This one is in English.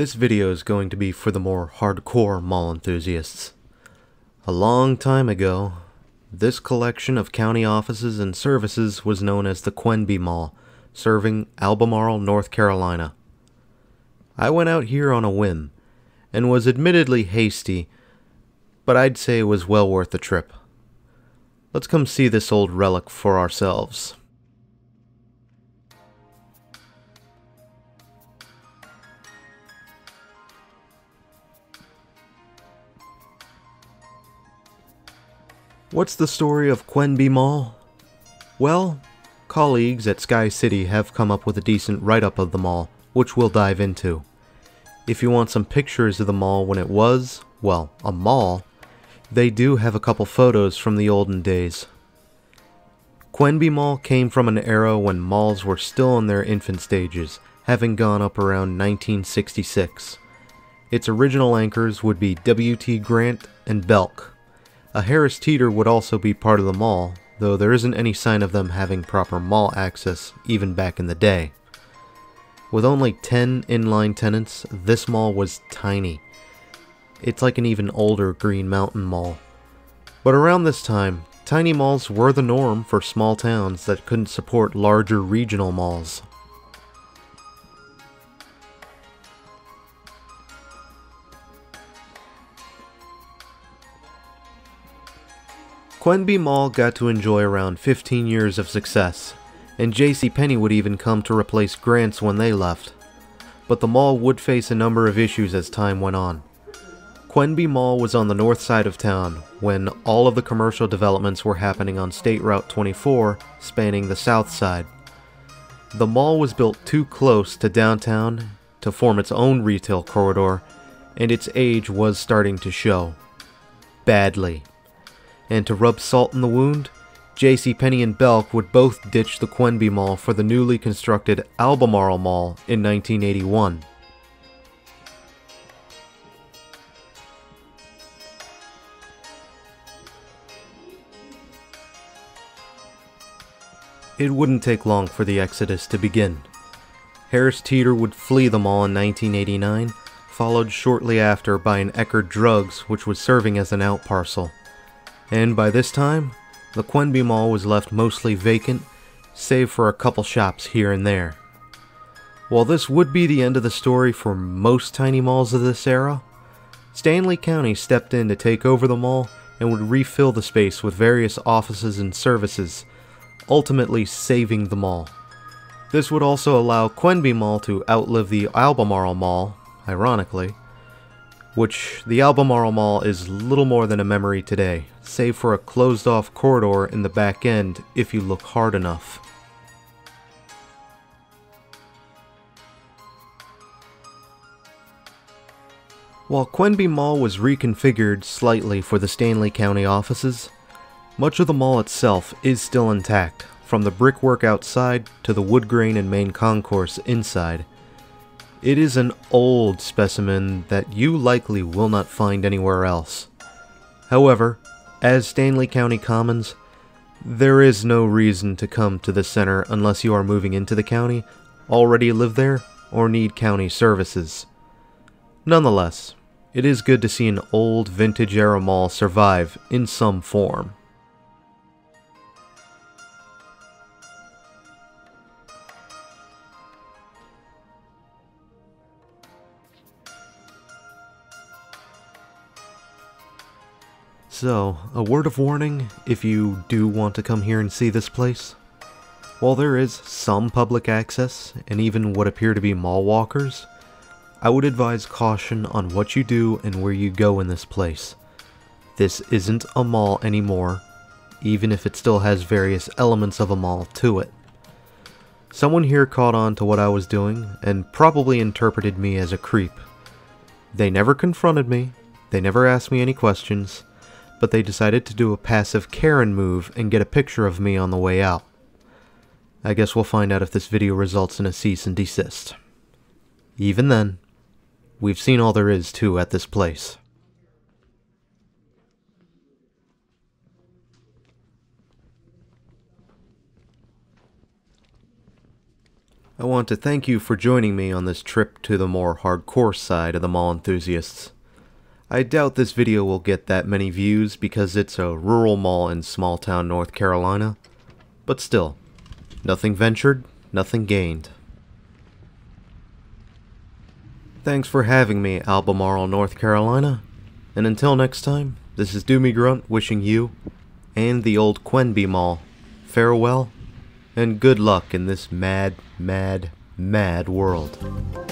This video is going to be for the more hardcore mall enthusiasts. A long time ago, this collection of county offices and services was known as the Quenby Mall, serving Albemarle, North Carolina. I went out here on a whim, and was admittedly hasty, but I'd say it was well worth the trip. Let's come see this old relic for ourselves. What's the story of Quenby Mall? Well, colleagues at Sky City have come up with a decent write-up of the mall, which we'll dive into. If you want some pictures of the mall when it was, well, a mall, they do have a couple photos from the olden days. Quenby Mall came from an era when malls were still in their infant stages, having gone up around 1966. Its original anchors would be W.T. Grant and Belk. A Harris Teeter would also be part of the mall, though there isn't any sign of them having proper mall access even back in the day. With only 10 inline tenants, this mall was tiny. It's like an even older Green Mountain Mall. But around this time, tiny malls were the norm for small towns that couldn't support larger regional malls. Quenby Mall got to enjoy around 15 years of success, and JCPenney would even come to replace Grant's when they left. But the mall would face a number of issues as time went on. Quenby Mall was on the north side of town when all of the commercial developments were happening on State Route 24, spanning the south side. The mall was built too close to downtown to form its own retail corridor, and its age was starting to show. Badly. And to rub salt in the wound, JCPenney and Belk would both ditch the Quenby Mall for the newly constructed Albemarle Mall in 1981. It wouldn't take long for the exodus to begin. Harris Teeter would flee the mall in 1989, followed shortly after by an Eckerd Drugs, which was serving as an out parcel. And by this time, the Quenby Mall was left mostly vacant, save for a couple shops here and there. While this would be the end of the story for most tiny malls of this era, Stanley County stepped in to take over the mall and would refill the space with various offices and services, ultimately saving the mall. This would also allow Quenby Mall to outlive the Albemarle Mall, ironically, which the Albemarle Mall is little more than a memory today, save for a closed-off corridor in the back end if you look hard enough. While Quenby Mall was reconfigured slightly for the Stanley County offices, much of the mall itself is still intact, from the brickwork outside to the wood grain and main concourse inside. It is an old specimen that you likely will not find anywhere else. However, as Stanley County Commons, there is no reason to come to the center unless you are moving into the county, already live there, or need county services. Nonetheless, it is good to see an old vintage-era mall survive in some form. So, a word of warning if you do want to come here and see this place. While there is some public access, and even what appear to be mall walkers, I would advise caution on what you do and where you go in this place. This isn't a mall anymore, even if it still has various elements of a mall to it. Someone here caught on to what I was doing, and probably interpreted me as a creep. They never confronted me, they never asked me any questions, but they decided to do a passive Karen move and get a picture of me on the way out. I guess we'll find out if this video results in a cease and desist. Even then, we've seen all there is to at this place. I want to thank you for joining me on this trip to the more hardcore side of the mall enthusiasts. I doubt this video will get that many views because it's a rural mall in small town North Carolina, but still, nothing ventured, nothing gained. Thanks for having me, Albemarle, North Carolina, and until next time, this is Doomie Grunt wishing you, and the old Quenby Mall, farewell, and good luck in this mad, mad, mad world.